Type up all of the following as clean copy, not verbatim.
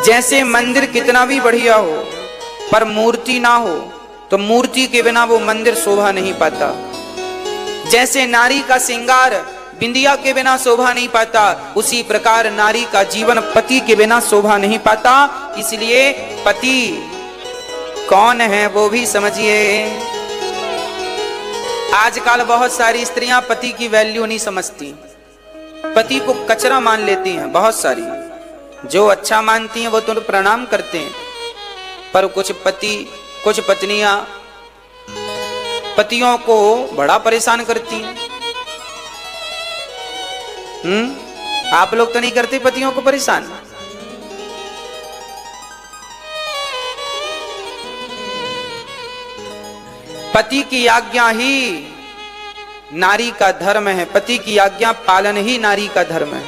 जैसे मंदिर कितना भी बढ़िया हो पर मूर्ति ना हो तो मूर्ति के बिना वो मंदिर शोभा नहीं पाता। जैसे नारी का श्रृंगार बिंदिया के बिना शोभा नहीं पाता, उसी प्रकार नारी का जीवन पति के बिना शोभा नहीं पाता। इसलिए पति कौन है वो भी समझिए। आजकल बहुत सारी स्त्रियां पति की वैल्यू नहीं समझती, पति को कचरा मान लेती हैं। बहुत सारी जो अच्छा मानती हैं वो तो प्रणाम करते हैं, पर कुछ पत्नियां पतियों को बड़ा परेशान करती हैं। आप लोग तो नहीं करते पतियों को परेशान? पति की आज्ञा ही नारी का धर्म है, पति की आज्ञा पालन ही नारी का धर्म है।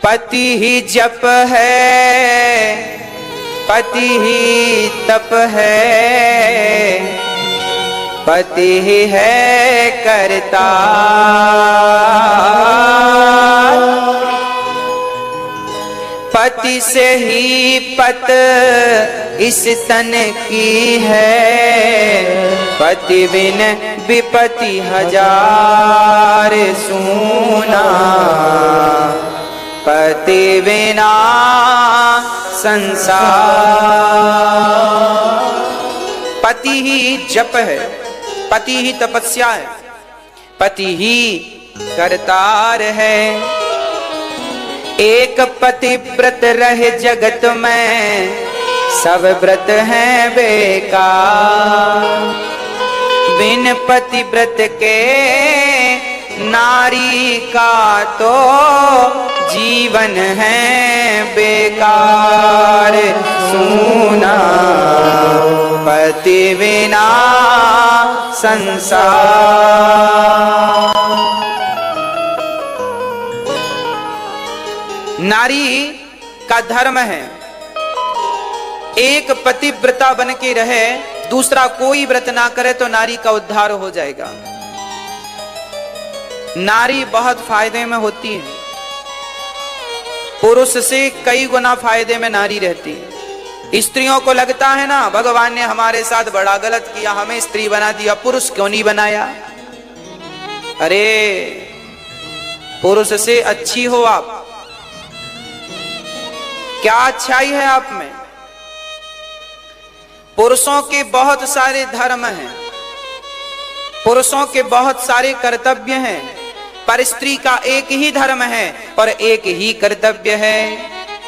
पति ही जप है, पति ही तप है, पति ही है करता। पति से ही पत इस तन की है, पति बिन विपति हजार सूना, पति बिना संसार। पति ही जप है, पति ही तपस्या है, पति ही करतार है। एक पति व्रत रहे जगत में, सब व्रत हैं बेकार। बिन पति व्रत के नारी का तो जीवन है बेकार। सुना पति बिना संसार। नारी का धर्म है एक पतिव्रता बन के रहे, दूसरा कोई व्रत ना करे तो नारी का उद्धार हो जाएगा। नारी बहुत फायदे में होती है, पुरुष से कई गुना फायदे में नारी रहती है। स्त्रियों को लगता है ना भगवान ने हमारे साथ बड़ा गलत किया, हमें स्त्री बना दिया, पुरुष क्यों नहीं बनाया? अरे पुरुष से अच्छी हो आप, क्या अच्छाई है आप में? पुरुषों के बहुत सारे धर्म हैं, पुरुषों के बहुत सारे कर्तव्य हैं, पर स्त्री का एक ही धर्म है और एक ही कर्तव्य है,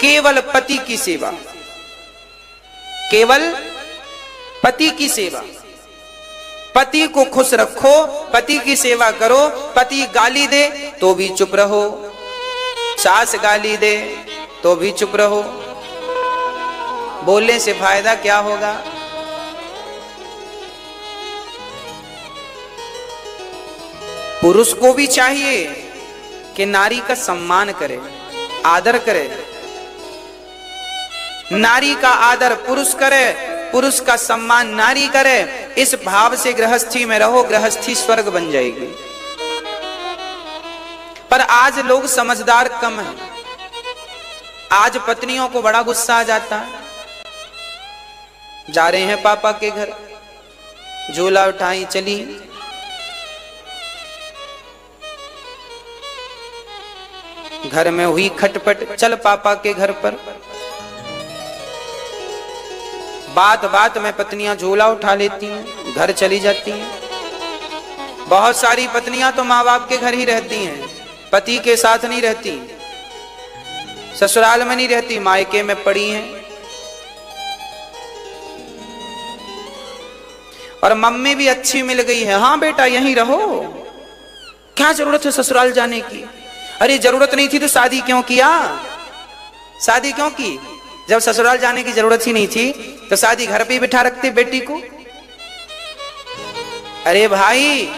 केवल पति की सेवा, केवल पति की सेवा। पति को खुश रखो, पति की सेवा करो। पति गाली दे तो भी चुप रहो, सास गाली दे तो भी चुप रहो, बोलने से फायदा क्या होगा? पुरुष को भी चाहिए कि नारी का सम्मान करे, आदर करे। नारी का आदर पुरुष करे, पुरुष का सम्मान नारी करे। इस भाव से गृहस्थी में रहो, गृहस्थी स्वर्ग बन जाएगी। पर आज लोग समझदार कम हैं। आज पत्नियों को बड़ा गुस्सा आ जाता है। जा रहे हैं पापा के घर, झोला उठाई चली, घर में हुई खटपट, चल पापा के घर पर। बात बात में पत्नियां झोला उठा लेती हैं, घर चली जाती हैं। बहुत सारी पत्नियां तो माँ बाप के घर ही रहती हैं, पति के साथ नहीं रहती, ससुराल में नहीं रहती, मायके में पड़ी हैं। और मम्मी भी अच्छी मिल गई है, हाँ बेटा यहीं रहो, क्या जरूरत है ससुराल जाने की? अरे जरूरत नहीं थी तो शादी क्यों किया? शादी क्यों की? जब ससुराल जाने की जरूरत ही नहीं थी तो शादी घर पे ही बिठा रखते बेटी को। अरे भाई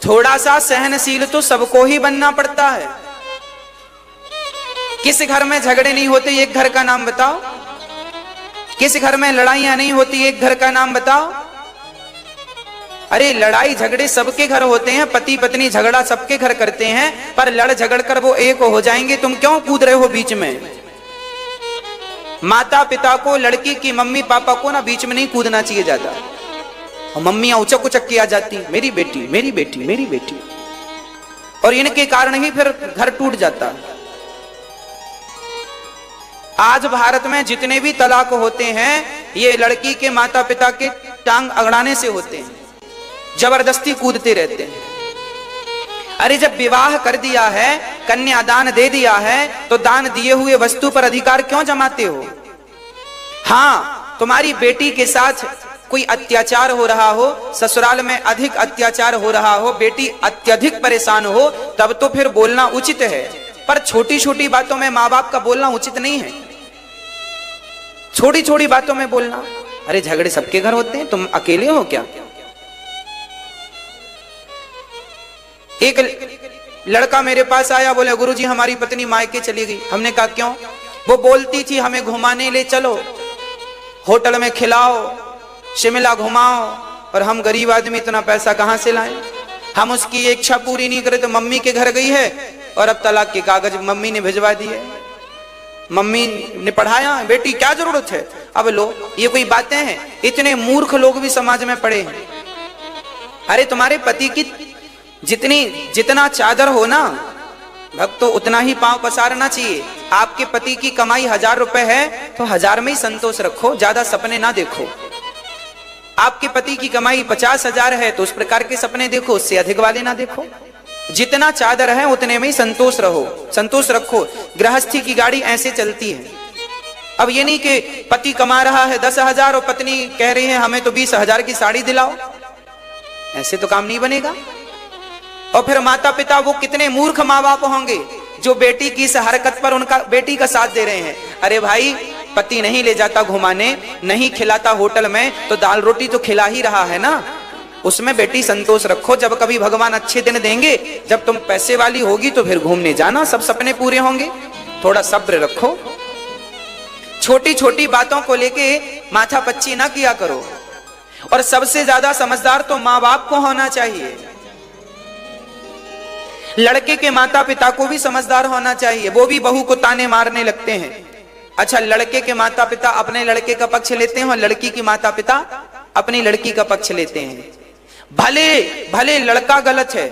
थोड़ा सा सहनशील तो सबको ही बनना पड़ता है। किस घर में झगड़े नहीं होते एक घर का नाम बताओ? किस घर में लड़ाइयां नहीं होती एक घर का नाम बताओ? अरे लड़ाई झगड़े सबके घर होते हैं, पति पत्नी झगड़ा सबके घर करते हैं, पर लड़ झगड़ कर वो एक हो जाएंगे, तुम क्यों कूद रहे हो बीच में? माता पिता को, लड़की की मम्मी पापा को ना बीच में नहीं कूदना चाहिए ज्यादा। और मम्मियां उचक उचक के आ जाती, मेरी बेटी मेरी बेटी मेरी बेटी, और इनके कारण ही फिर घर टूट जाता। आज भारत में जितने भी तलाक होते हैं ये लड़की के माता पिता के टांग अगड़ाने से होते हैं, जबरदस्ती कूदते रहते हैं। अरे जब विवाह कर दिया है, कन्यादान दे दिया है, तो दान दिए हुए वस्तु पर अधिकार क्यों जमाते हो? हाँ, तुम्हारी बेटी के साथ कोई अत्याचार हो रहा हो, ससुराल में अधिक अत्याचार हो रहा हो, बेटी अत्यधिक परेशान हो, तब तो फिर बोलना उचित है, पर छोटी छोटी बातों में माँ बाप का बोलना उचित नहीं है। छोटी छोटी बातों में बोलना, अरे झगड़े सबके घर होते हैं, तुम अकेले हो क्या? एक लड़का मेरे पास आया, बोले गुरुजी हमारी पत्नी मायके चली गई। हमने कहा क्यों? वो बोलती थी हमें घुमाने ले चलो, होटल में खिलाओ, शिमला घुमाओ, और हम गरीब आदमी इतना पैसा कहां से लाएं? हम उसकी इच्छा पूरी नहीं करे तो मम्मी के घर गई है और अब तलाक के कागज मम्मी ने भिजवा दिए। मम्मी ने पढ़ाया, बेटी क्या जरूरत है? अब लो, ये कोई बातें हैं? इतने मूर्ख लोग भी समाज में पड़े हैं। अरे तुम्हारे पति की जितना चादर हो ना भक्त, तो उतना ही पांव पसारना चाहिए। आपके पति की कमाई 1000 रुपए है तो 1000 में ही संतोष रखो, ज्यादा सपने ना देखो। आपके पति की कमाई 50,000 है तो उस प्रकार के सपने देखो, उससे अधिक वाले ना देखो। जितना चादर है उतने में ही संतोष रहो, संतोष रखो। गृहस्थी की गाड़ी ऐसे चलती है। अब ये नहीं कि पति कमा रहा है 10,000 और पत्नी कह रही है हमें तो 20,000 की साड़ी दिलाओ, ऐसे तो काम नहीं बनेगा। और फिर माता पिता वो कितने मूर्ख माँ बाप होंगे जो बेटी की इस हरकत पर उनका बेटी का साथ दे रहे हैं। अरे भाई, पति नहीं ले जाता घुमाने, नहीं खिलाता होटल में, तो दाल रोटी तो खिला ही रहा है ना, उसमें बेटी संतोष रखो। जब कभी भगवान अच्छे दिन देंगे, जब तुम पैसे वाली होगी तो फिर घूमने जाना, सब सपने पूरे होंगे। थोड़ा सब्र रखो, छोटी छोटी बातों को लेके माथा पच्ची ना किया करो। और सबसे ज्यादा समझदार तो माँ बाप को होना चाहिए। लड़के के माता पिता को भी समझदार होना चाहिए, वो भी बहू को ताने मारने लगते हैं। अच्छा, लड़के के माता पिता अपने लड़के का पक्ष लेते हैं और लड़की की माता पिता अपनी लड़की का पक्ष लेते हैं। भले भले लड़का गलत है,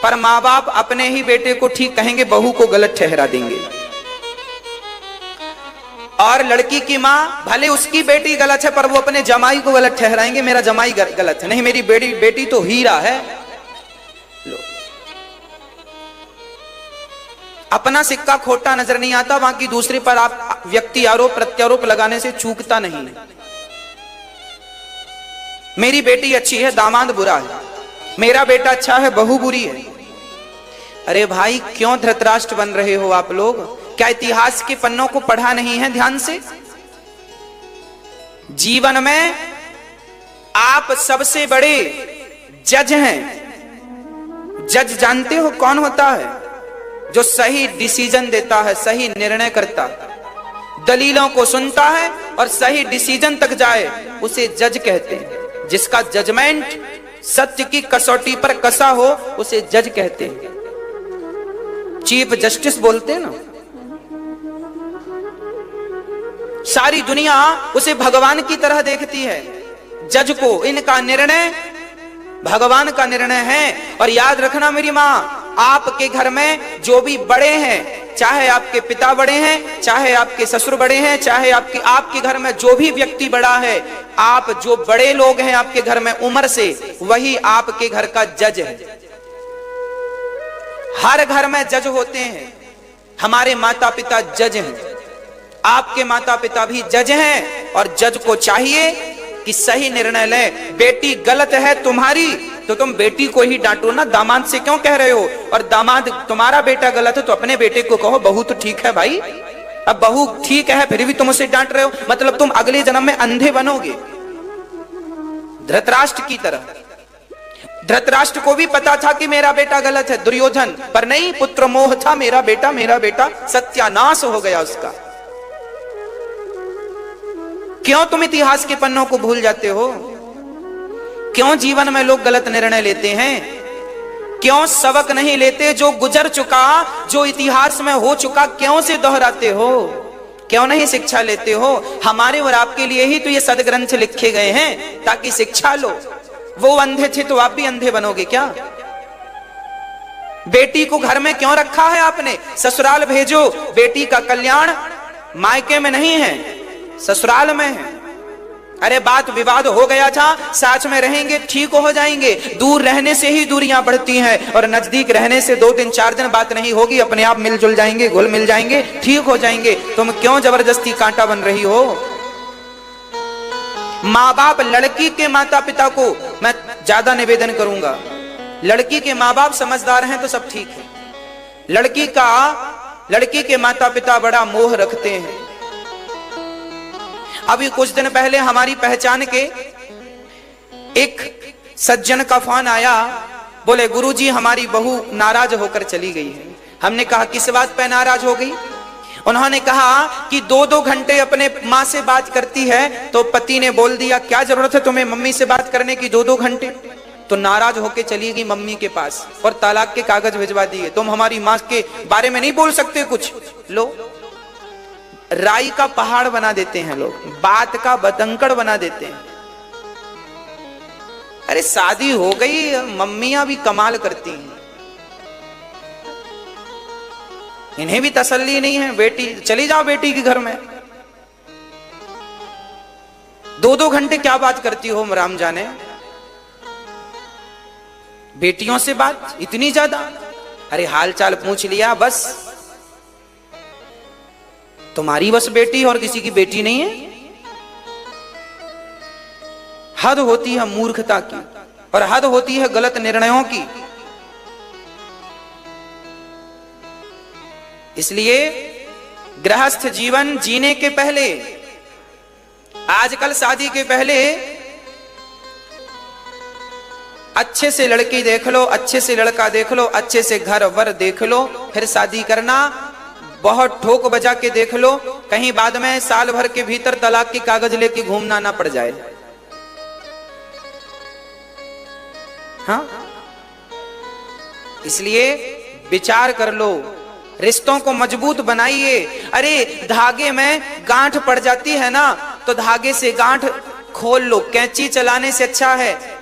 पर माँ बाप अपने ही बेटे को ठीक कहेंगे, बहू को गलत ठहरा देंगे। और लड़की की माँ भले उसकी बेटी गलत है, पर वो अपने जमाई को गलत ठहराएंगे, मेरा जमाई गलत है, नहीं मेरी बेटी तो हीरा है। लो, अपना सिक्का खोटा नजर नहीं आता, बाकी दूसरे पर आप व्यक्ति आरोप प्रत्यारोप लगाने से चूकता नहीं। मेरी बेटी अच्छी है, दामाद बुरा है, मेरा बेटा अच्छा है, बहू बुरी है। अरे भाई, क्यों धृतराष्ट्र बन रहे हो आप लोग? क्या इतिहास के पन्नों को पढ़ा नहीं है ध्यान से? जीवन में आप सबसे बड़े जज हैं। जज जानते हो कौन होता है? जो सही डिसीजन देता है, सही निर्णय करता, दलीलों को सुनता है और सही डिसीजन तक जाए, उसे जज कहते हैं। जिसका जजमेंट सत्य की कसौटी पर कसा हो, उसे जज कहते हैं। चीफ जस्टिस बोलते हैं ना। सारी दुनिया उसे भगवान की तरह देखती है, जज को। इनका निर्णय भगवान का निर्णय है। और याद रखना मेरी माँ, आपके घर में जो भी बड़े हैं, चाहे आपके पिता बड़े हैं, चाहे आपके ससुर बड़े हैं, चाहे आपके घर में जो भी व्यक्ति बड़ा है, आप जो बड़े लोग हैं आपके घर में उम्र से, वही आपके घर का जज है। हर घर में जज होते हैं। हमारे माता पिता जज हैं, आपके माता पिता भी जज हैं, और जज को चाहिए कि सही निर्णय ले। बेटी गलत है तुम्हारी तो तुम बेटी को ही डांटो ना, दामाद से क्यों कह रहे हो? और दामाद तुम्हारा बेटा गलत है तो अपने बेटे को कहो बहू तो ठीक है भाई। अब बहू ठीक है फिर भी तुम उसे डांट रहे हो, मतलब तुम अगले जन्म में अंधे बनोगे, धृतराष्ट्र की तरह। धृतराष्ट्र को भी पता था कि मेरा बेटा गलत है, दुर्योधन, पर नहीं, पुत्र मोह था, मेरा बेटा, सत्यानाश हो गया उसका। क्यों तुम इतिहास के पन्नों को भूल जाते हो? क्यों जीवन में लोग गलत निर्णय लेते हैं? क्यों सबक नहीं लेते जो गुजर चुका, जो इतिहास में हो चुका, क्यों से दोहराते हो? क्यों नहीं शिक्षा लेते हो? हमारे और आपके लिए ही तो ये सदग्रंथ लिखे गए हैं, ताकि शिक्षा लो। वो अंधे थे तो आप भी अंधे बनोगे क्या? बेटी को घर में क्यों रखा है आपने? ससुराल भेजो। बेटी का कल्याण मायके में नहीं है, ससुराल में है। अरे बात विवाद हो गया था, साथ में रहेंगे ठीक हो जाएंगे। दूर रहने से ही दूरियां बढ़ती हैं, और नजदीक रहने से 2 दिन 4 दिन बात नहीं होगी, अपने आप मिलजुल जाएंगे, घुल मिल जाएंगे, ठीक हो जाएंगे। तुम क्यों जबरदस्ती कांटा बन रही हो? माँ बाप, लड़की के माता पिता को मैं ज्यादा निवेदन करूंगा, लड़की के माँ बाप समझदार हैं तो सब ठीक है। लड़की के माता पिता बड़ा मोह रखते हैं। अभी कुछ दिन पहले हमारी पहचान के एक सज्जन का फोन आया, बोले गुरुजी हमारी बहू नाराज होकर चली गई है। हमने कहा किस बात पे नाराज हो गई? उन्होंने कहा कि 2-2 घंटे अपने माँ से बात करती है, तो पति ने बोल दिया क्या जरूरत है तुम्हें मम्मी से बात करने की 2-2 घंटे? तो नाराज होके चली गई मम्मी के पास और तलाक के कागज भिजवा दिए। तुम हमारी माँ के बारे में नहीं बोल सकते कुछ। लो, राई का पहाड़ बना देते हैं लोग, बात का बतंकड़ बना देते हैं। अरे शादी हो गई, मम्मियां भी कमाल करती हैं, इन्हें भी तसल्ली नहीं है। बेटी चली जाओ बेटी के घर में, 2-2 घंटे क्या बात करती हो राम जाने? बेटियों से बात इतनी ज्यादा? अरे हाल चाल पूछ लिया बस। तुम्हारी बस बेटी और किसी की बेटी नहीं है? हद होती है मूर्खता की, और हद होती है गलत निर्णयों की। इसलिए गृहस्थ जीवन जीने के पहले, आजकल शादी के पहले अच्छे से लड़की देख लो, अच्छे से लड़का देख लो, अच्छे से घर वर देख लो, फिर शादी करना। बहुत ठोक बजा के देख लो, कहीं बाद में साल भर के भीतर तलाक की कागज लेके घूमना ना पड़ जाए। हाँ, इसलिए विचार कर लो, रिश्तों को मजबूत बनाइए। अरे धागे में गांठ पड़ जाती है ना, तो धागे से गांठ खोल लो, कैंची चलाने से अच्छा है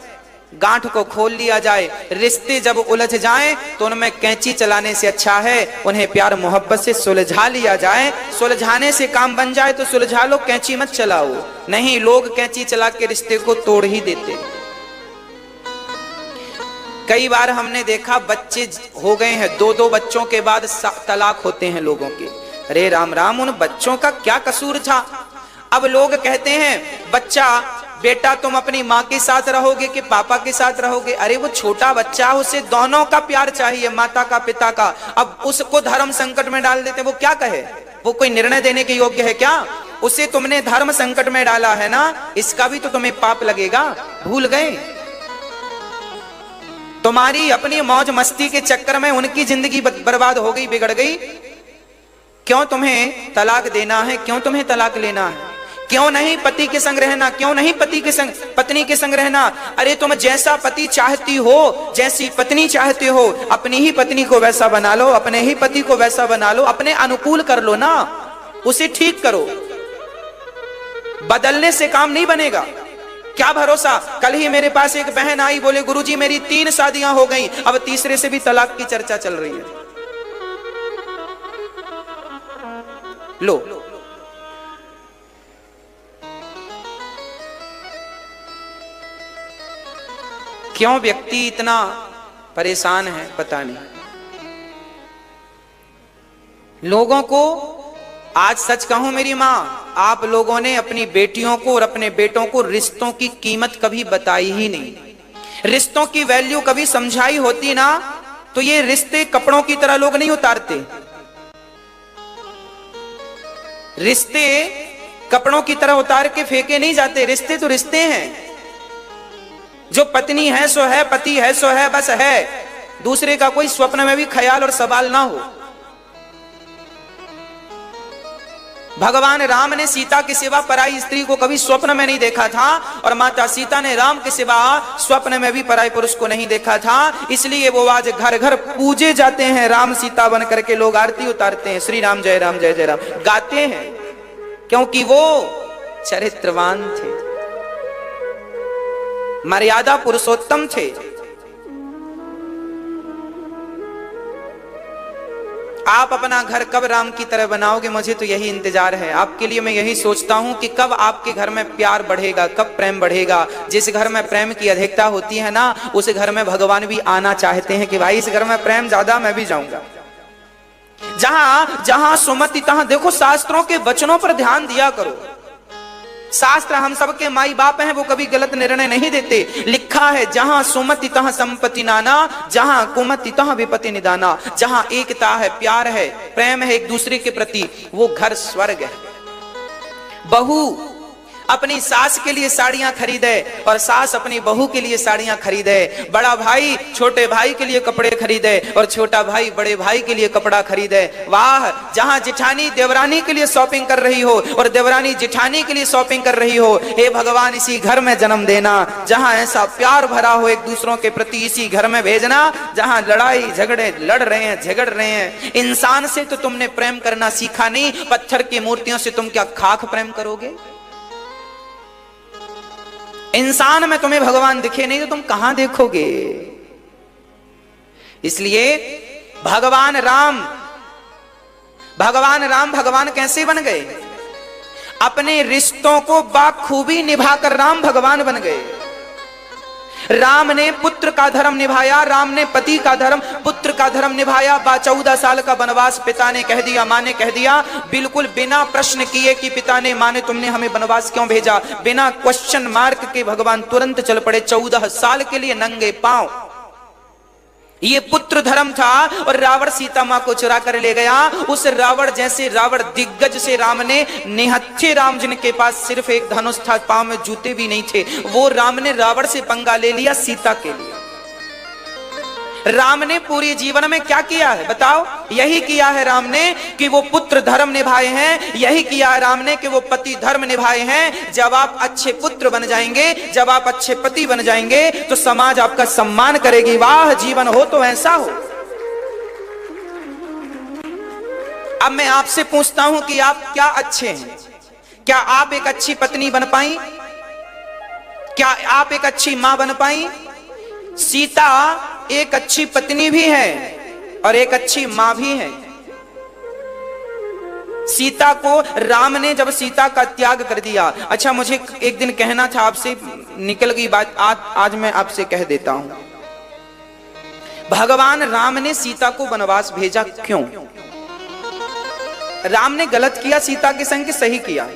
गांठ को खोल लिया जाए। रिश्ते जब उलझ जाएं तो उनमें कैंची चलाने से अच्छा है उन्हें प्यार मोहब्बत से सुलझा लिया जाए। सुलझाने से काम बन जाए तो सुलझा लो, कैंची मत चलाओ। नहीं, लोग कैंची चला के रिश्ते को तोड़ ही देते। कई बार हमने देखा बच्चे हो गए हैं, 2-2 बच्चों के बाद तलाक होते हैं लोगों के। अरे राम राम, उन बच्चों का क्या कसूर था? अब लोग कहते हैं बच्चा, बेटा तुम अपनी माँ के साथ रहोगे कि पापा के साथ रहोगे? अरे वो छोटा बच्चा, उसे दोनों का प्यार चाहिए, माता का पिता का। अब उसको धर्म संकट में डाल देते, वो क्या कहे? वो कोई निर्णय देने के योग्य है क्या? उसे तुमने धर्म संकट में डाला है ना, इसका भी तो तुम्हें पाप लगेगा। भूल गए? तुम्हारी अपनी मौज मस्ती के चक्कर में उनकी जिंदगी बर्बाद हो गई, बिगड़ गई। क्यों तुम्हें तलाक देना है? क्यों तुम्हें तलाक लेना है? क्यों नहीं पति के संग रहना? क्यों नहीं पति के संग, पत्नी के संग रहना? अरे तुम जैसा पति चाहती हो, जैसी पत्नी चाहते हो, अपनी ही पत्नी को वैसा बना लो, अपने ही पति को वैसा बना लो, अपने अनुकूल कर लो ना, उसे ठीक करो। बदलने से काम नहीं बनेगा। क्या भरोसा? कल ही मेरे पास एक बहन आई, बोले गुरुजी मेरी 3 शादियां हो गई, अब तीसरे से भी तलाक की चर्चा चल रही है। लो, क्यों व्यक्ति इतना परेशान है पता नहीं। लोगों को, आज सच कहूं मेरी मां, आप लोगों ने अपनी बेटियों को और अपने बेटों को रिश्तों की कीमत कभी बताई ही नहीं। रिश्तों की वैल्यू कभी समझाई होती ना, तो ये रिश्ते कपड़ों की तरह लोग नहीं उतारते। रिश्ते कपड़ों की तरह उतार के फेंके नहीं जाते। रिश्ते तो रिश्ते हैं। जो पत्नी है सो है, पति है सो है, बस है। दूसरे का कोई स्वप्न में भी ख्याल और सवाल ना हो। भगवान राम ने सीता के सिवा पराई स्त्री को कभी स्वप्न में नहीं देखा था और माता सीता ने राम के सिवा स्वप्न में भी पराई पुरुष को नहीं देखा था। इसलिए वो आज घर घर पूजे जाते हैं, राम सीता बन करके लोग आरती उतारते हैं, श्री राम जय जय राम गाते हैं, क्योंकि वो चरित्रवान थे, मर्यादा पुरुषोत्तम थे। आप अपना घर कब राम की तरह बनाओगे, मुझे तो यही इंतजार है। आपके लिए मैं यही सोचता हूं कि कब आपके घर में प्यार बढ़ेगा, कब प्रेम बढ़ेगा। जिस घर में प्रेम की अधिकता होती है ना, उस घर में भगवान भी आना चाहते हैं कि भाई इस घर में प्रेम ज्यादा, मैं भी जाऊंगा। जहां जहां सुमति तहां, देखो शास्त्रों के वचनों पर ध्यान दिया करो। शास्त्र हम सबके माई बाप हैं, वो कभी गलत निर्णय नहीं देते। लिखा है जहां सुमति तहां संपत्ति नाना, जहां कुमति तहां विपत्ति निदाना। जहां एकता है, प्यार है, प्रेम है एक दूसरे के प्रति, वो घर स्वर्ग है। बहू अपनी सास के लिए साड़ियां खरीदे और सास अपनी बहू के लिए साड़ियां खरीदे। बड़ा भाई छोटे भाई के लिए कपड़े खरीदे और छोटा भाई बड़े भाई के लिए कपड़ा खरीदे। वाह, जहां जिठानी देवरानी के लिए शॉपिंग कर रही हो और देवरानी जिठानी के लिए शॉपिंग कर रही हो, हे भगवान इसी घर में जन्म देना, जहां ऐसा प्यार भरा हो एक दूसरों के प्रति, इसी घर में भेजना जहां लड़ाई झगड़े लड़ रहे हैं, झगड़ रहे हैं। इंसान से तो तुमने प्रेम करना सीखा नहीं, पत्थर की मूर्तियों से तुम क्या खाक प्रेम करोगे। इंसान में तुम्हें भगवान दिखे नहीं तो तुम कहां देखोगे। इसलिए भगवान राम भगवान कैसे बन गए, अपने रिश्तों को बाखूबी निभाकर राम भगवान बन गए। राम ने पुत्र का धर्म निभाया, राम ने पति का धर्म, पुत्र का धर्म निभाया। 14 साल का वनवास पिता ने कह दिया, माँ ने कह दिया, बिल्कुल बिना प्रश्न किए कि पिता ने, माँ ने तुमने हमें वनवास क्यों भेजा, बिना क्वेश्चन मार्क के भगवान तुरंत चल पड़े 14 साल के लिए नंगे पांव। ये पुत्र धर्म था। और रावण सीता मां को चुरा कर ले गया। उस रावण जैसे रावण दिग्गज से राम ने निहत्थे राम, जिनके पास सिर्फ एक धनुष था, पांव में जूते भी नहीं थे, वो राम ने रावण से पंगा ले लिया सीता के लिए। राम ने पूरे जीवन में क्या किया है बताओ, यही किया है राम ने कि वो पुत्र धर्म निभाए हैं, यही किया है राम ने कि वो पति धर्म निभाए हैं। जब आप अच्छे पुत्र बन जाएंगे, जब आप अच्छे पति बन जाएंगे तो समाज आपका सम्मान करेगी। वाह, जीवन हो तो ऐसा हो। अब मैं आपसे पूछता हूं कि आप क्या अच्छे हैं, क्या आप एक अच्छी पत्नी बन पाई, क्या आप एक अच्छी मां बन पाई। सीता एक अच्छी पत्नी भी है और एक अच्छी मां भी है। सीता को राम ने जब सीता का त्याग कर दिया, अच्छा मुझे एक दिन कहना था आपसे, निकल गई बात, आज मैं आपसे कह देता हूं। भगवान राम ने सीता को वनवास भेजा क्यों। राम ने गलत किया सीता के संग कि सही किया,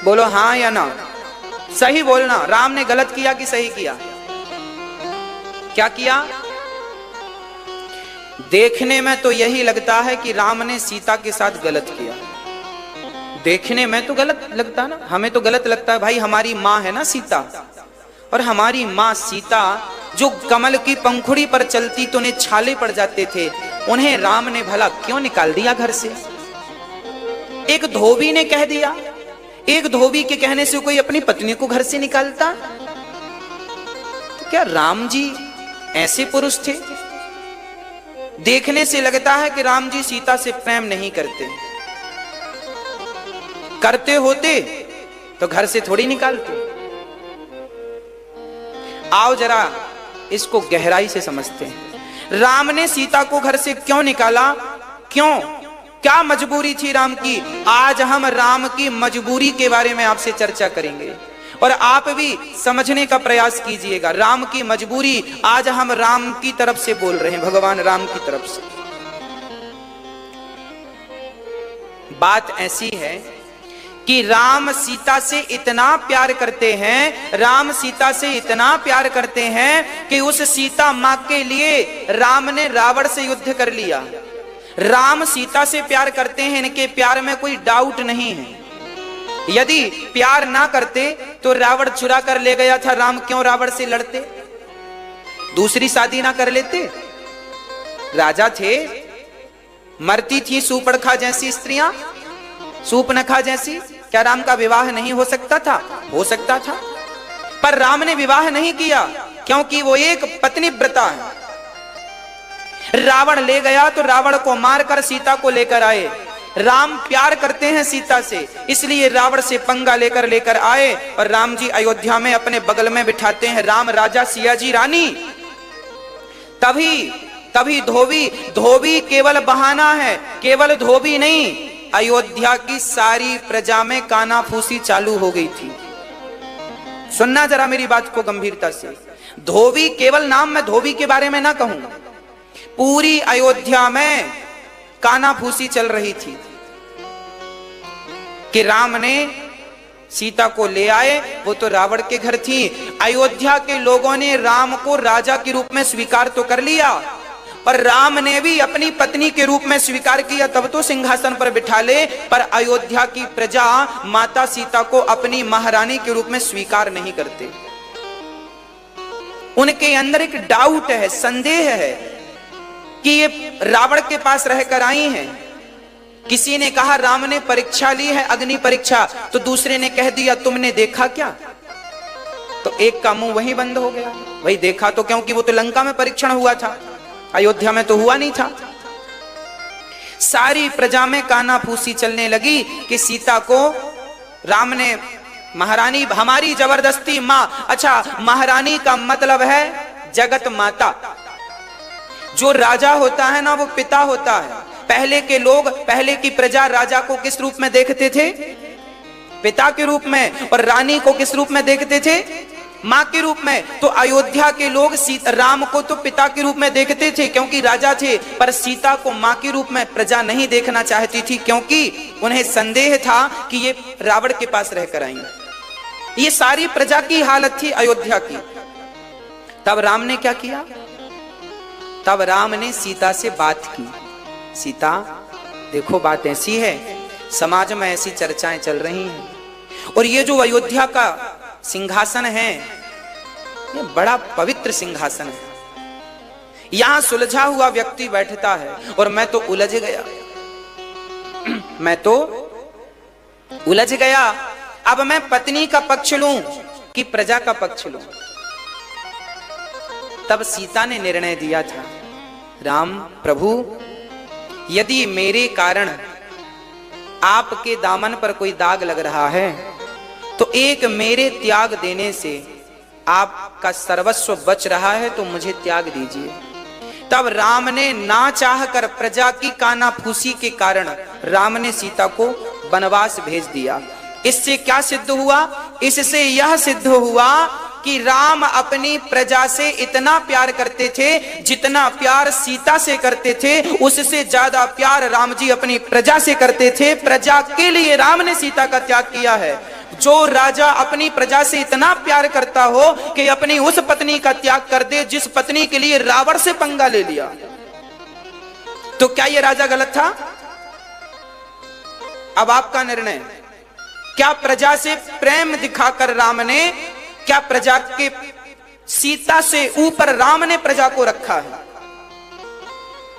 बोलो हां या ना, सही बोलना। राम ने गलत किया कि सही किया, क्या किया। देखने में तो यही लगता है कि राम ने सीता के साथ गलत किया, देखने में तो गलत लगता ना, हमें तो गलत लगता है। भाई हमारी माँ है ना सीता, और हमारी माँ सीता जो कमल की पंखुड़ी पर चलती तो उन्हें छाले पड़ जाते थे, उन्हें राम ने भला क्यों निकाल दिया घर से। एक धोबी ने कह दिया, एक धोबी के कहने से कोई अपनी पत्नी को घर से निकालता। तो क्या राम जी ऐसे पुरुष थे। देखने से लगता है कि राम जी सीता से प्रेम नहीं करते, करते होते तो घर से थोड़ी निकालते। आओ जरा इसको गहराई से समझते हैं। राम ने सीता को घर से क्यों निकाला, क्यों, क्या मजबूरी थी राम की। आज हम राम की मजबूरी के बारे में आपसे चर्चा करेंगे और आप भी समझने का प्रयास कीजिएगा। राम की मजबूरी, आज हम राम की तरफ से बोल रहे हैं, भगवान राम की तरफ से। बात ऐसी है कि राम सीता से इतना प्यार करते हैं, राम सीता से इतना प्यार करते हैं कि उस सीता मां के लिए राम ने रावण से युद्ध कर लिया। राम सीता से प्यार करते हैं, इनके प्यार में कोई डाउट नहीं है। यदि प्यार ना करते तो रावण चुरा कर ले गया था, राम क्यों रावण से लड़ते, दूसरी शादी ना कर लेते। राजा थे, मरती थी सुपड़खा जैसी स्त्रियां, सूर्पनखा जैसी। क्या राम का विवाह नहीं हो सकता था? हो सकता था, पर राम ने विवाह नहीं किया क्योंकि वो एक पत्नी व्रता है। रावण ले गया तो रावण को मारकर सीता को लेकर आए। राम प्यार करते हैं सीता से, इसलिए रावण से पंगा लेकर आए और राम जी अयोध्या में अपने बगल में बिठाते हैं राम राजा, सिया जी रानी। तभी धोबी केवल बहाना है, केवल धोबी नहीं, अयोध्या की सारी प्रजा में कानाफूसी चालू हो गई थी। सुनना जरा मेरी बात को गंभीरता से। धोबी केवल नाम, मैं धोबी के बारे में ना कहूं, पूरी अयोध्या में कानाफूसी चल रही थी कि राम ने सीता को ले आए। वो तो रावण के घर थी। अयोध्या के लोगों ने राम को राजा के रूप में स्वीकार तो कर लिया, पर राम ने भी अपनी पत्नी के रूप में स्वीकार किया, तब तो सिंहासन पर बिठा ले। पर अयोध्या की प्रजा माता सीता को अपनी महारानी के रूप में स्वीकार नहीं करते। उनके अंदर एक डाउट है, संदेह है कि ये रावण के पास रहकर आई हैं। किसी ने कहा राम ने परीक्षा ली है, अग्नि परीक्षा, तो दूसरे ने कह दिया तुमने देखा क्या? तो एक का मुंह वहीं बंद हो गया, वही देखा तो, क्योंकि वो तो लंका में परीक्षण हुआ था, अयोध्या में तो हुआ नहीं था। सारी प्रजा में कानाफूसी चलने लगी कि सीता को राम ने महारानी, हमारी जबरदस्ती मां। अच्छा, महारानी का मतलब है जगत माता। जो राजा होता है ना, वो पिता होता है। पहले के लोग, पहले की प्रजा राजा को किस रूप में देखते थे? पिता के रूप में। और रानी को किस रूप में देखते थे? मां के रूप में। तो अयोध्या के लोग राम को तो पिता के रूप में देखते थे क्योंकि राजा थे, पर सीता को मां के रूप में प्रजा नहीं देखना चाहती थी, क्योंकि उन्हें संदेह था कि ये रावण के पास रहकर आई। ये सारी प्रजा की हालत थी अयोध्या की। तब राम ने क्या किया? तब राम ने सीता से बात की। सीता देखो, बात ऐसी है, समाज में ऐसी चर्चाएं चल रही हैं, और ये जो अयोध्या का सिंहासन है, ये बड़ा पवित्र सिंहासन है। यहां सुलझा हुआ व्यक्ति बैठता है और मैं तो उलझ गया, मैं तो उलझ गया। अब मैं पत्नी का पक्ष लूं कि प्रजा का पक्ष लूं? तब सीता ने निर्णय दिया था, राम प्रभु, यदि मेरे कारण आपके दामन पर कोई दाग लग रहा है तो एक मेरे त्याग देने से आपका सर्वस्व बच रहा है, तो मुझे त्याग दीजिए। तब राम ने ना चाहकर, प्रजा की कानाफूसी के कारण, राम ने सीता को वनवास भेज दिया। इससे क्या सिद्ध हुआ? इससे यह सिद्ध हुआ कि राम अपनी प्रजा से इतना प्यार करते थे, जितना प्यार सीता से करते थे उससे ज्यादा प्यार राम जी अपनी प्रजा से करते थे। प्रजा के लिए राम ने सीता का त्याग किया है। जो राजा अपनी प्रजा से इतना प्यार करता हो कि अपनी उस पत्नी का त्याग कर दे जिस पत्नी के लिए रावण से पंगा ले लिया, तो क्या यह राजा गलत था? अब आपका निर्णय। क्या प्रजा से प्रेम दिखाकर राम ने, क्या प्रजा के सीता से ऊपर राम ने प्रजा को रखा है?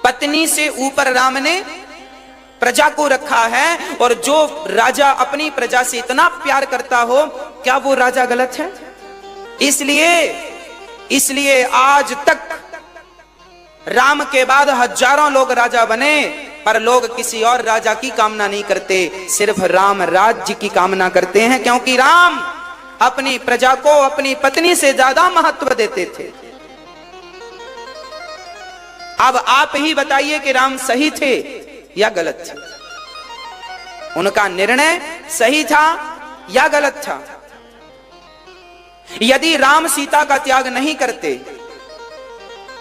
पत्नी से ऊपर राम ने प्रजा को रखा है। और जो राजा अपनी प्रजा से इतना प्यार करता हो, क्या वो राजा गलत है? इसलिए आज तक राम के बाद हजारों लोग राजा बने, पर लोग किसी और राजा की कामना नहीं करते, सिर्फ राम राज्य की कामना करते हैं, क्योंकि राम अपनी प्रजा को अपनी पत्नी से ज्यादा महत्व देते थे। अब आप ही बताइए कि राम सही थे या गलत थे? उनका निर्णय सही था या गलत था? यदि राम सीता का त्याग नहीं करते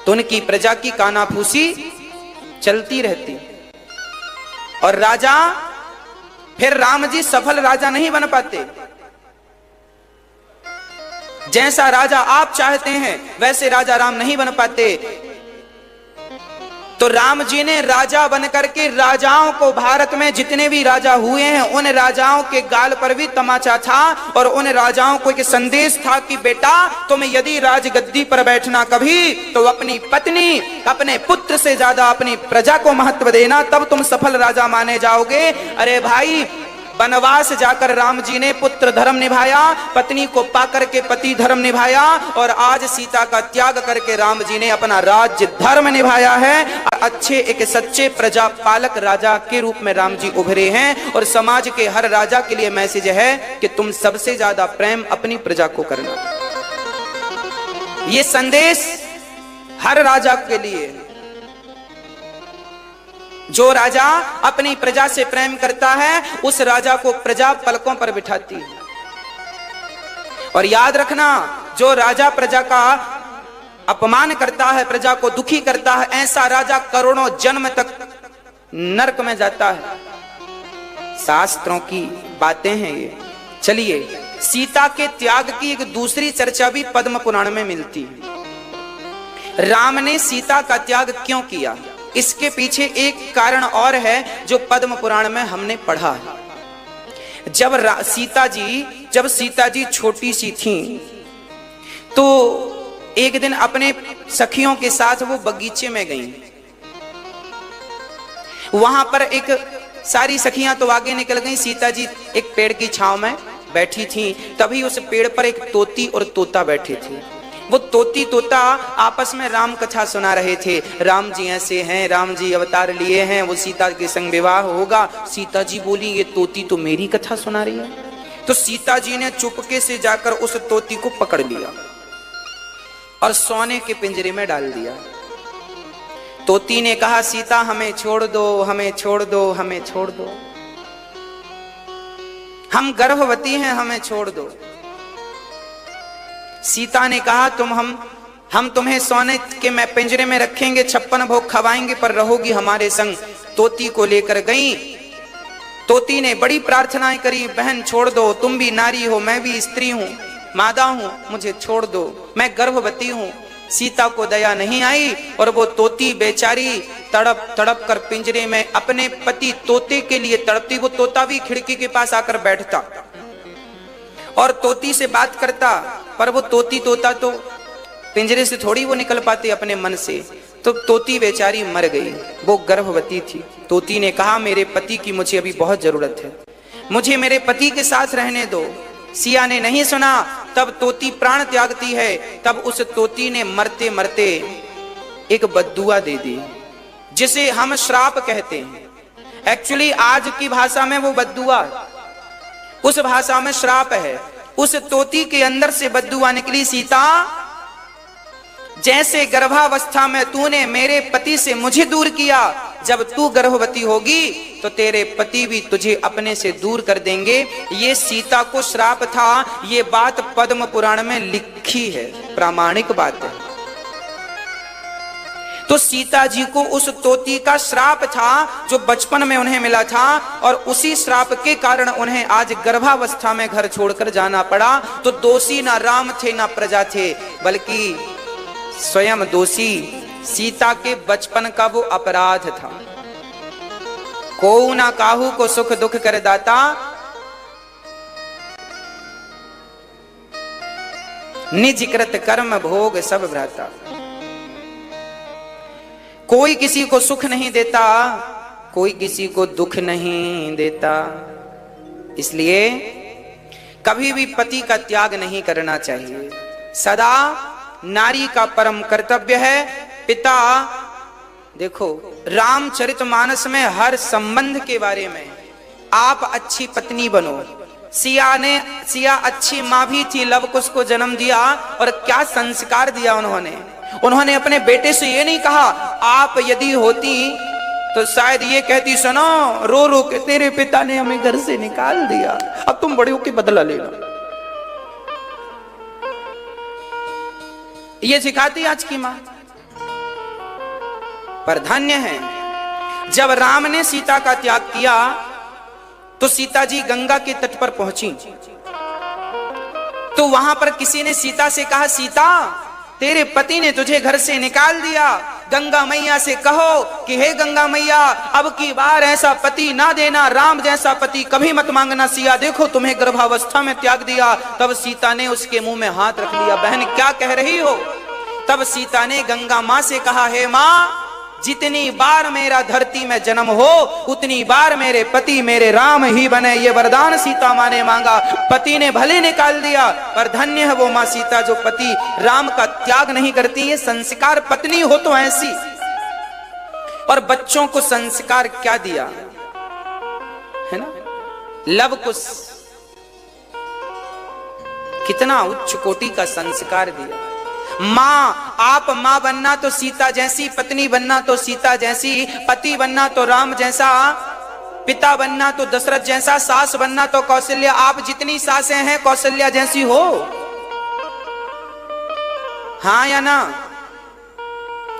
तो उनकी प्रजा की कानाफूसी चलती रहती और राजा, फिर राम जी सफल राजा नहीं बन पाते। जैसा राजा आप चाहते हैं वैसे राजा राम नहीं बन पाते। तो राम जी ने राजा बनकर के राजाओं को, भारत में जितने भी राजा हुए हैं उन राजाओं के गाल पर भी तमाचा था, और उन राजाओं को एक संदेश था कि बेटा तुम यदि राजगद्दी पर बैठना कभी, तो अपनी पत्नी, अपने पुत्र से ज्यादा अपनी प्रजा को महत्व देना, तब तुम सफल राजा माने जाओगे। अरे भाई, वनवास जाकर राम जी ने पुत्र धर्म निभाया, पत्नी को पाकर के पति धर्म निभाया, और आज सीता का त्याग करके राम जी ने अपना राज्य धर्म निभाया है। अच्छे एक सच्चे प्रजा पालक राजा के रूप में राम जी उभरे हैं। और समाज के हर राजा के लिए मैसेज है कि तुम सबसे ज्यादा प्रेम अपनी प्रजा को करना। ये संदेश हर राजा के लिए। जो राजा अपनी प्रजा से प्रेम करता है उस राजा को प्रजा पलकों पर बिठाती है। और याद रखना, जो राजा प्रजा का अपमान करता है, प्रजा को दुखी करता है, ऐसा राजा करोड़ों जन्म तक नरक में जाता है। शास्त्रों की बातें हैं ये। चलिए, सीता के त्याग की एक दूसरी चर्चा भी पद्म पुराण में मिलती है। राम ने सीता का त्याग क्यों किया, इसके पीछे एक कारण और है जो पद्म पुराण में हमने पढ़ा है। जब सीता जी छोटी सी थी तो एक दिन अपने सखियों के साथ वो बगीचे में गईं। वहां पर एक सारी सखियां तो आगे निकल गईं, सीता जी एक पेड़ की छांव में बैठी थी। तभी उस पेड़ पर एक तोती और तोता बैठे थे। वो तोती तोता आपस में राम कथा सुना रहे थे। राम जी ऐसे हैं, राम जी अवतार लिए हैं, वो सीता के संग विवाह होगा। सीता जी बोली, ये तोती तो मेरी कथा सुना रही है। तो सीता जी ने चुपके से जाकर उस तोती को पकड़ लिया और सोने के पिंजरे में डाल दिया। तोती ने कहा, सीता हमें छोड़ दो, हमें छोड़ दो, हमें छोड़ दो, हम गर्भवती हैं, हमें छोड़ दो। सीता ने कहा, हम तुम्हें सोने के में पिंजरे में रखेंगे, 56 भोग खवाएंगे, पर रहोगी हमारे संग। तोती को लेकर गई। तोती ने बड़ी प्रार्थनाएं करी, बहन छोड़ दो, तुम भी नारी हो, मैं भी स्त्री हूं, मादा हूं, मुझे छोड़ दो, मैं गर्भवती हूं। सीता को दया नहीं आई और वो तोती बेचारी तड़प तड़प कर पिंजरे में अपने पति तोते के लिए तड़पती। वो तोता भी खिड़की के पास आकर बैठता और तोती से बात करता, पर वो तोती तोता तो पिंजरे से थोड़ी वो निकल पाते अपने मन से। तो तोती बेचारी मर गई, वो गर्भवती थी। तोती ने कहा, मेरे पति की मुझे अभी बहुत जरूरत है, मुझे मेरे पति के साथ रहने दो। सिया ने नहीं सुना, तब तोती प्राण त्यागती है। तब उस तोती ने मरते मरते एक बद्दुआ दे दी, जिसे हम श्राप कहते हैं। एक्चुअली आज की भाषा में वो बद्दुआ, उस भाषा में श्राप है। उस तोती के अंदर से बद्दुआ निकली, सीता जैसे गर्भावस्था में तूने मेरे पति से मुझे दूर किया, जब तू गर्भवती होगी तो तेरे पति भी तुझे अपने से दूर कर देंगे। ये सीता को श्राप था। ये बात पद्म पुराण में लिखी है, प्रामाणिक बात है। तो सीता जी को उस तोती का श्राप था जो बचपन में उन्हें मिला था, और उसी श्राप के कारण उन्हें आज गर्भावस्था में घर छोड़कर जाना पड़ा। तो दोषी ना राम थे ना प्रजा थे, बल्कि स्वयं दोषी सीता के बचपन का वो अपराध था। को ना काहू को सुख दुख कर दाता, निज कृत कर्म भोग सब भ्राता। कोई किसी को सुख नहीं देता, कोई किसी को दुख नहीं देता। इसलिए कभी भी पति का त्याग नहीं करना चाहिए। सदा नारी का परम कर्तव्य है। पिता देखो, रामचरितमानस में हर संबंध के बारे में, आप अच्छी पत्नी बनो। सिया अच्छी माँ भी थी, लव कुश को जन्म दिया, और क्या संस्कार दिया उन्होंने अपने बेटे से ये नहीं कहा, आप यदि होती तो शायद ये कहती, सुनो रो रो के तेरे पिता ने हमें घर से निकाल दिया, अब तुम बड़े होके बदला लेना। ये सिखाती आज की मां। पर धन्य है, जब राम ने सीता का त्याग किया तो सीता जी गंगा के तट पर पहुंची। तो वहां पर किसी ने सीता से कहा, सीता तेरे पति ने तुझे घर से निकाल दिया, गंगा मैया से कहो कि हे गंगा मैया, अब की बार ऐसा पति ना देना, राम जैसा पति कभी मत मांगना। सिया देखो तुम्हें गर्भावस्था में त्याग दिया। तब सीता ने उसके मुंह में हाथ रख लिया, बहन क्या कह रही हो। तब सीता ने गंगा मां से कहा, हे मां, जितनी बार मेरा धरती में जन्म हो उतनी बार मेरे पति मेरे राम ही बने, ये वरदान सीता माँ ने मांगा। पति ने भले निकाल दिया, पर धन्य है वो माँ सीता जो पति राम का त्याग नहीं करती। ये संस्कार पत्नी हो तो ऐसी। और बच्चों को संस्कार क्या दिया है ना, लव कुश, कितना उच्च कोटि का संस्कार दिया। माँ, आप माँ बनना तो सीता जैसी, पत्नी बनना तो सीता जैसी, पति बनना तो राम जैसा, पिता बनना तो दशरथ जैसा, सास बनना तो कौशल्या। आप जितनी सासें हैं कौशल्या जैसी हो, हाँ या ना?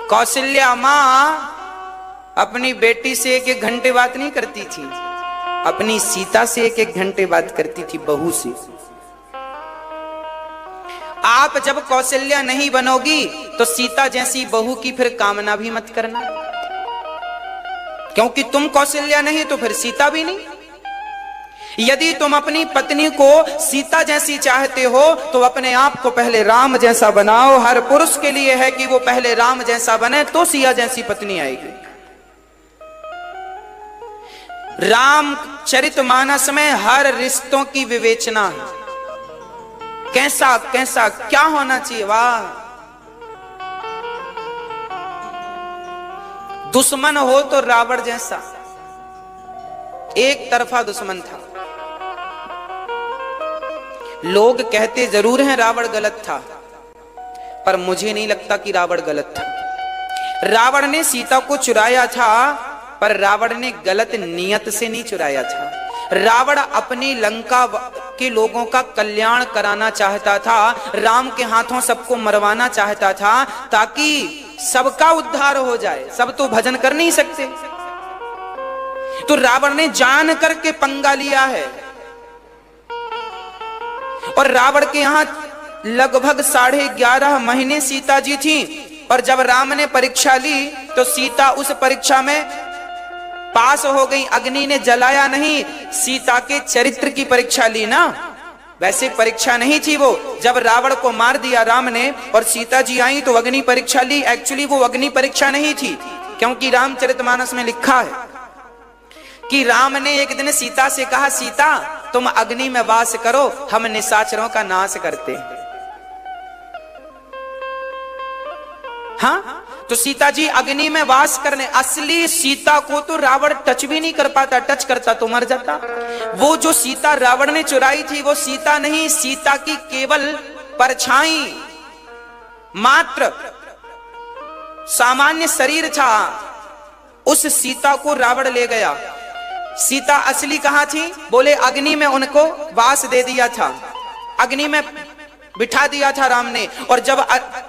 कौशल्या माँ अपनी बेटी से 1-1 घंटे बात नहीं करती थी, अपनी सीता से 1-1 घंटे बात करती थी, बहू से। आप जब कौशल्या नहीं बनोगी तो सीता जैसी बहू की फिर कामना भी मत करना, क्योंकि तुम कौशल्या नहीं तो फिर सीता भी नहीं। यदि तुम अपनी पत्नी को सीता जैसी चाहते हो तो अपने आप को पहले राम जैसा बनाओ। हर पुरुष के लिए है कि वो पहले राम जैसा बने तो सिया जैसी पत्नी आएगी। रामचरितमानस में हर रिश्तों की विवेचना है, कैसा कैसा क्या होना चाहिए। वाह, दुश्मन हो तो रावण जैसा, एक तरफा दुश्मन था। लोग कहते जरूर हैं रावण गलत था, पर मुझे नहीं लगता कि रावण गलत था। रावण ने सीता को चुराया था, पर रावण ने गलत नियत से नहीं चुराया था। रावण अपनी लंका के लोगों का कल्याण कराना चाहता था, राम के हाथों सबको मरवाना चाहता था ताकि सबका उद्धार हो जाए। सब तो भजन कर नहीं सकते, तो रावण ने जान करके पंगा लिया है। और रावण के यहां लगभग 11.5 महीने सीता जी थी, और जब राम ने परीक्षा ली तो सीता उस परीक्षा में पास हो गई। अग्नि ने जलाया नहीं, सीता के चरित्र की परीक्षा ली ना, वैसे परीक्षा नहीं थी वो। जब रावण को मार दिया राम ने और सीता जी आई तो अग्नि परीक्षा ली। एक्चुअली वो अग्नि परीक्षा नहीं थी, क्योंकि रामचरितमानस में लिखा है कि राम ने एक दिन सीता से कहा, सीता तुम अग्नि में वास करो, हम निशाचरों का नाश करते हैं। हाँ, तो सीता जी अग्नि में वास करने, असली सीता को तो रावण टच भी नहीं कर पाता, टच करता तो मर जाता। वो जो सीता रावण ने चुराई थी वो सीता नहीं, सीता की केवल परछाई मात्र, सामान्य शरीर था, उस सीता को रावण ले गया। सीता असली कहां थी? बोले अग्नि में उनको वास दे दिया था, अग्नि में बिठा दिया था राम ने। और जब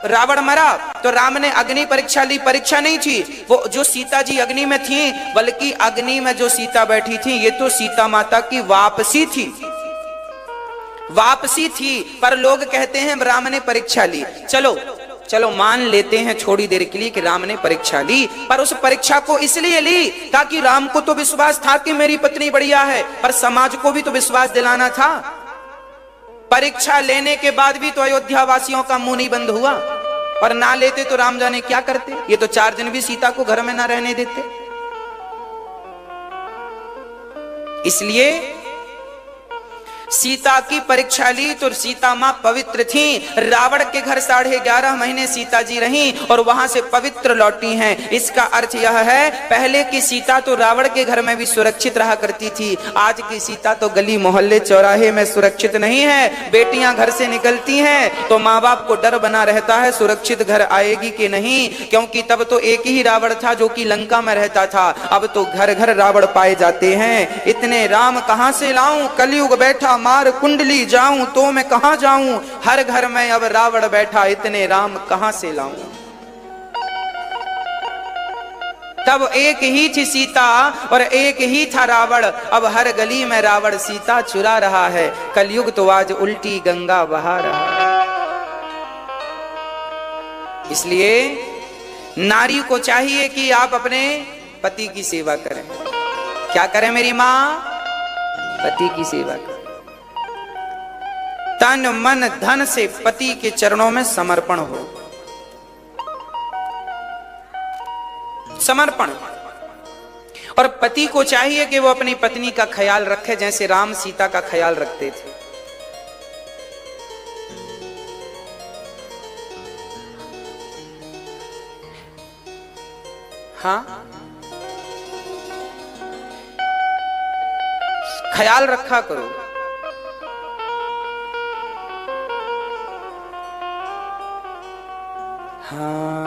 रावण मरा तो राम ने अग्नि परीक्षा ली, परीक्षा नहीं थी वो जो सीता जी अग्नि में थी, बल्कि अग्नि में जो सीता बैठी थी ये तो सीता माता की वापसी थी, वापसी थी। पर लोग कहते हैं राम ने परीक्षा ली। चलो चलो मान लेते हैं थोड़ी देर के लिए कि राम ने परीक्षा ली, पर उस परीक्षा को इसलिए ली ताकि राम को तो विश्वास था कि मेरी पत्नी बढ़िया है, पर समाज को भी तो विश्वास दिलाना था। परीक्षा लेने के बाद भी तो अयोध्या वासियों का मुंह नहीं बंद हुआ, और ना लेते तो राम जाने क्या करते। ये तो 4 दिन भी सीता को घर में ना रहने देते। इसलिए सीता की परीक्षा ली तो सीता मां पवित्र थी। रावण के घर 11.5 महीने सीता जी रहीं और वहां से पवित्र लौटी हैं। इसका अर्थ यह है, पहले की सीता तो रावण के घर में भी सुरक्षित रहा करती थी, आज की सीता तो गली मोहल्ले चौराहे में सुरक्षित नहीं है। बेटियां घर से निकलती हैं तो माँ बाप को डर बना रहता है सुरक्षित घर आएगी कि नहीं, क्योंकि तब तो एक ही रावण था जो कि लंका में रहता था, अब तो घर घर रावण पाए जाते हैं। इतने राम कहां से लाऊं, कलयुग बैठा मार कुंडली जाऊं तो मैं कहां जाऊं, हर घर में अब रावण बैठा, इतने राम कहां से लाऊं। तब एक ही थी सीता और एक ही था रावण, अब हर गली में रावण सीता चुरा रहा है। कलयुग तो आज उल्टी गंगा बहा रहा है। इसलिए नारी को चाहिए कि आप अपने पति की सेवा करें। क्या करें मेरी मां? पति की सेवा करें, तन मन धन से पति के चरणों में समर्पण हो। समर्पण। और पति को चाहिए कि वो अपनी पत्नी का ख्याल रखे जैसे राम सीता का ख्याल रखते थे। हाँ, ख्याल रखा करो। हाँ,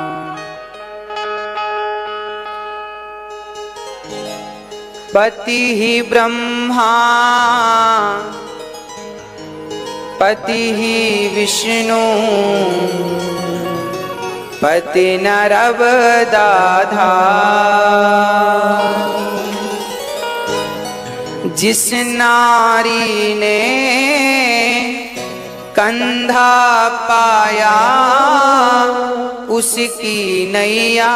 पति ही ब्रह्मा पति ही विष्णु पति नरवदाधा। जिस नारी ने कंधा पाया उसकी नैया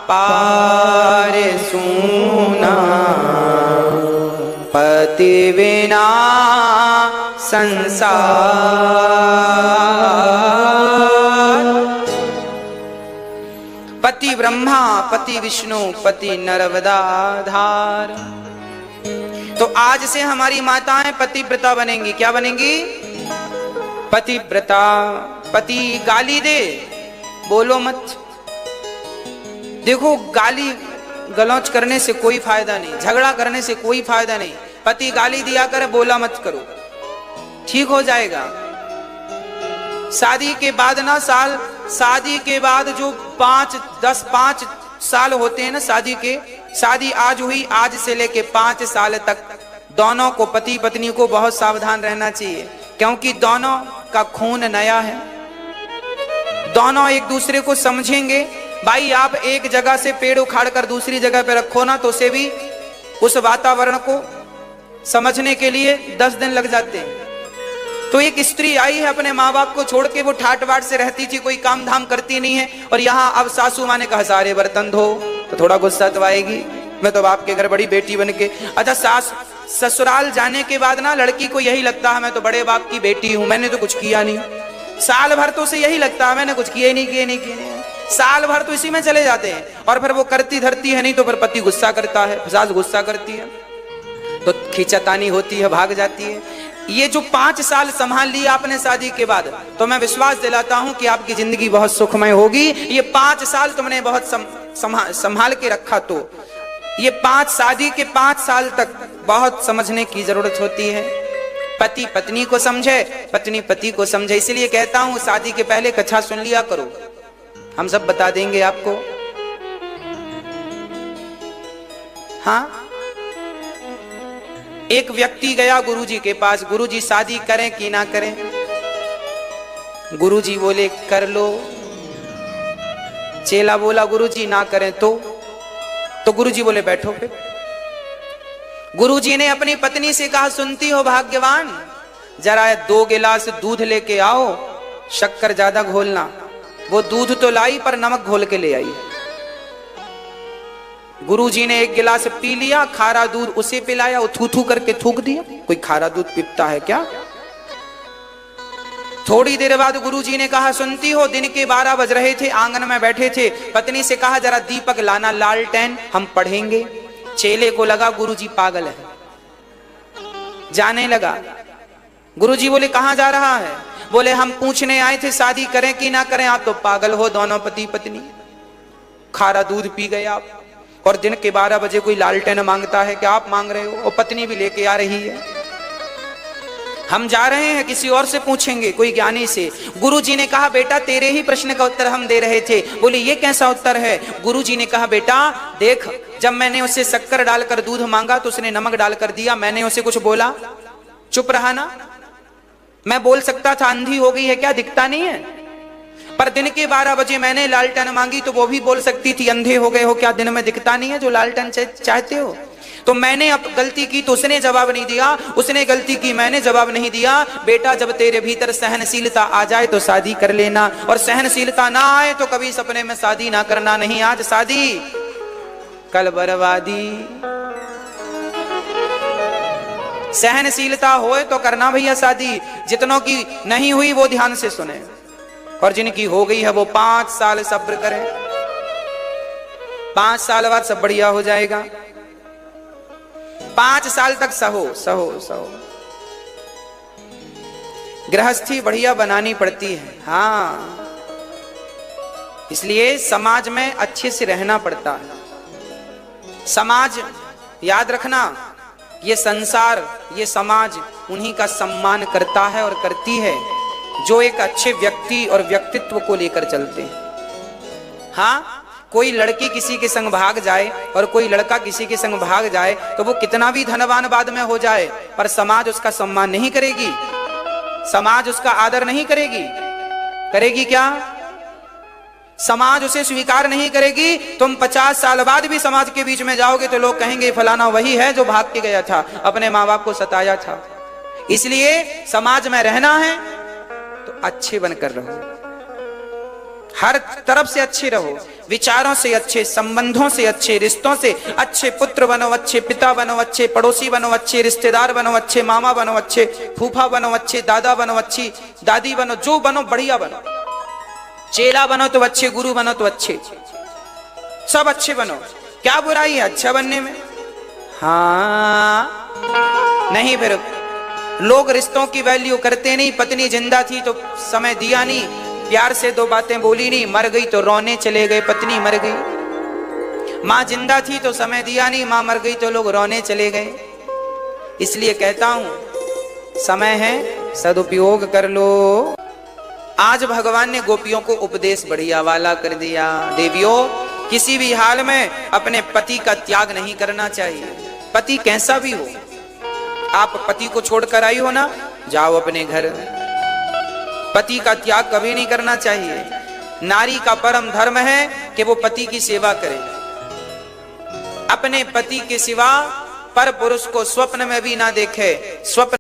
पार सुना। पति बिना संसार। पति ब्रह्मा पति विष्णु पति नर्मदाधार। तो आज से हमारी माताएं पतिव्रता बनेंगी। क्या बनेंगी? पतिव्रता। पति गाली दे, बोलो मत। देखो, गाली गलौच करने से कोई फायदा नहीं, झगड़ा करने से कोई फायदा नहीं। पति गाली दिया करे, बोला मत करो, ठीक हो जाएगा। शादी के बाद ना शादी के बाद जो 5 साल होते हैं ना शादी के, शादी आज हुई, आज से लेके 5 साल तक दोनों को, पति पत्नी को बहुत सावधान रहना चाहिए, क्योंकि दोनों का खून नया है। दोनों एक दूसरे को समझेंगे। भाई, आप एक जगह से पेड़ उखाड़ कर दूसरी जगह पे रखो ना, तो उसे भी उस वातावरण को समझने के लिए 10 दिन लग जाते हैं। तो एक स्त्री आई है अपने माँ बाप को छोड़ के, वो ठाट बाट से रहती थी, कोई काम धाम करती नहीं है, और यहाँ अब सासू माँ ने कहा सारे बर्तन धो, तो थोड़ा गुस्सा तो आएगी। मैं तो आपके घर बड़ी बेटी बन के। अच्छा, ससुराल जाने के बाद ना लड़की को यही लगता है मैं तो बड़े बाप की बेटी हूं, मैंने तो कुछ किया नहीं। साल भर तो उसे यही लगता है मैंने कुछ किए नहीं। साल भर तो इसी में चले जाते हैं, और फिर वो करती धरती है नहीं, तो फिर पति गुस्सा करता है, सास गुस्सा करती है, तो खींचातानी होती है, भाग जाती है। ये जो 5 साल संभाल लिया आपने शादी के बाद, तो मैं विश्वास दिलाता हूं कि आपकी जिंदगी बहुत सुखमय होगी। ये 5 साल तुमने बहुत संभाल के रखा, तो ये शादी के 5 साल तक बहुत समझने की जरूरत होती है। पति पत्नी को समझे, पत्नी पति को समझे। इसलिए कहता हूं शादी के पहले कथा सुन लिया करो, हम सब बता देंगे आपको। हाँ, एक व्यक्ति गया गुरुजी के पास, गुरुजी शादी करें कि ना करें? गुरुजी बोले कर लो। चेला बोला गुरुजी ना करें तो गुरुजी बोले बैठो। फिर गुरुजी ने अपनी पत्नी से कहा, सुनती हो भाग्यवान, जरा 2 गिलास दूध लेके आओ, शक्कर ज्यादा घोलना। वो दूध तो लाई पर नमक घोल के ले आई। गुरुजी ने 1 गिलास पी लिया, खारा दूध उसे पिलाया, वो थू करके थूक दिया। कोई खारा दूध पीता है क्या? थोड़ी देर बाद गुरुजी ने कहा, सुनती हो, दिन के 12 बज रहे थे, आंगन में बैठे थे, पत्नी से कहा जरा दीपक लाना, लालटेन, हम पढ़ेंगे। चेले को लगा गुरुजी पागल है, जाने लगा। गुरुजी बोले कहां जा रहा है? बोले हम पूछने आए थे शादी करें कि ना करें। आप तो पागल हो, दोनों पति पत्नी। खारा दूध पी गए आप, और दिन के 12 बजे कोई लालटेन मांगता है क्या? आप मांग रहे हो, और पत्नी भी लेके आ रही है। हम जा रहे हैं, किसी और से पूछेंगे, कोई ज्ञानी से। गुरुजी ने कहा, बेटा तेरे ही प्रश्न का उत्तर हम दे रहे थे। बोले ये कैसा उत्तर है? गुरुजी ने कहा, बेटा देख, जब मैंने उसे शक्कर डालकर दूध मांगा तो उसने नमक डालकर दिया, मैंने उसे कुछ बोला? चुप रहा ना। मैं बोल सकता था अंधी हो गई है क्या, दिखता नहीं है? पर दिन के 12 बजे मैंने लालटेन मांगी तो वो भी बोल सकती थी अंधे हो गए हो क्या, दिन में दिखता नहीं है जो लालटेन चाहते हो? तो मैंने अब गलती की तो उसने जवाब नहीं दिया, उसने गलती की, मैंने जवाब नहीं दिया। बेटा जब तेरे भीतर सहनशीलता आ जाए तो शादी कर लेना, और सहनशीलता ना आए तो कभी सपने में शादी ना करना। नहीं आज शादी, कल बर्बादी। सहनशीलता होए तो करना भैया शादी। जितनों की नहीं हुई वो ध्यान से सुने, और जिनकी हो गई है वो 5 साल सब्र करें। 5 साल बाद सब बढ़िया हो जाएगा। 5 साल तक सहो सहो सहो। गृहस्थी बढ़िया बनानी पड़ती है। हाँ, इसलिए समाज में अच्छे से रहना पड़ता है। समाज, याद रखना, ये संसार, ये समाज उन्हीं का सम्मान करता है और करती है जो एक अच्छे व्यक्ति और व्यक्तित्व को लेकर चलते हैं। हाँ, कोई लड़की किसी के संग भाग जाए और कोई लड़का किसी के संग भाग जाए तो वो कितना भी धनवान बाद में हो जाए, पर समाज उसका सम्मान नहीं करेगी, समाज उसका आदर नहीं करेगी। करेगी क्या? समाज उसे स्वीकार नहीं करेगी। तुम 50 साल बाद भी समाज के बीच में जाओगे तो लोग कहेंगे फलाना वही है जो भाग के गया था, अपने माँ बाप को सताया था। इसलिए समाज में रहना है तो अच्छे बनकर रहो, हर तरफ से अच्छे रहो, विचारों से अच्छे, संबंधों से अच्छे, रिश्तों से अच्छे, पुत्र बनो, अच्छे पिता बनो, अच्छे पड़ोसी बनो, अच्छे रिश्तेदार बनो, अच्छे मामा बनो, अच्छे फूफा बनो, अच्छे दादा बनो, अच्छी दादी बनो, जो बनो बढ़िया बनो। चेला बनो तो अच्छे, गुरु बनो तो अच्छे, सब अच्छे बनो। क्या बुराई है अच्छा बनने में? हाँ, नहीं फिर लोग रिश्तों की वैल्यू करते नहीं। पत्नी जिंदा थी तो समय दिया नहीं, प्यार से 2 बातें बोली नहीं, मर गई तो रोने चले गए, पत्नी मर गई। माँ जिंदा थी तो समय दिया नहीं, माँ मर गई तो लोग रोने चले गए। इसलिए कहता हूं समय है, सदुपयोग कर लो। आज भगवान ने गोपियों को उपदेश बढ़िया वाला कर दिया। देवियों, किसी भी हाल में अपने पति का त्याग नहीं करना चाहिए। पति कैसा भी हो, आप पति को छोड़कर आई हो ना, जाओ अपने घर। पति का त्याग कभी नहीं करना चाहिए। नारी का परम धर्म है कि वो पति की सेवा करे। अपने पति के सिवा पर पुरुष को स्वप्न में भी ना देखे। स्वप्न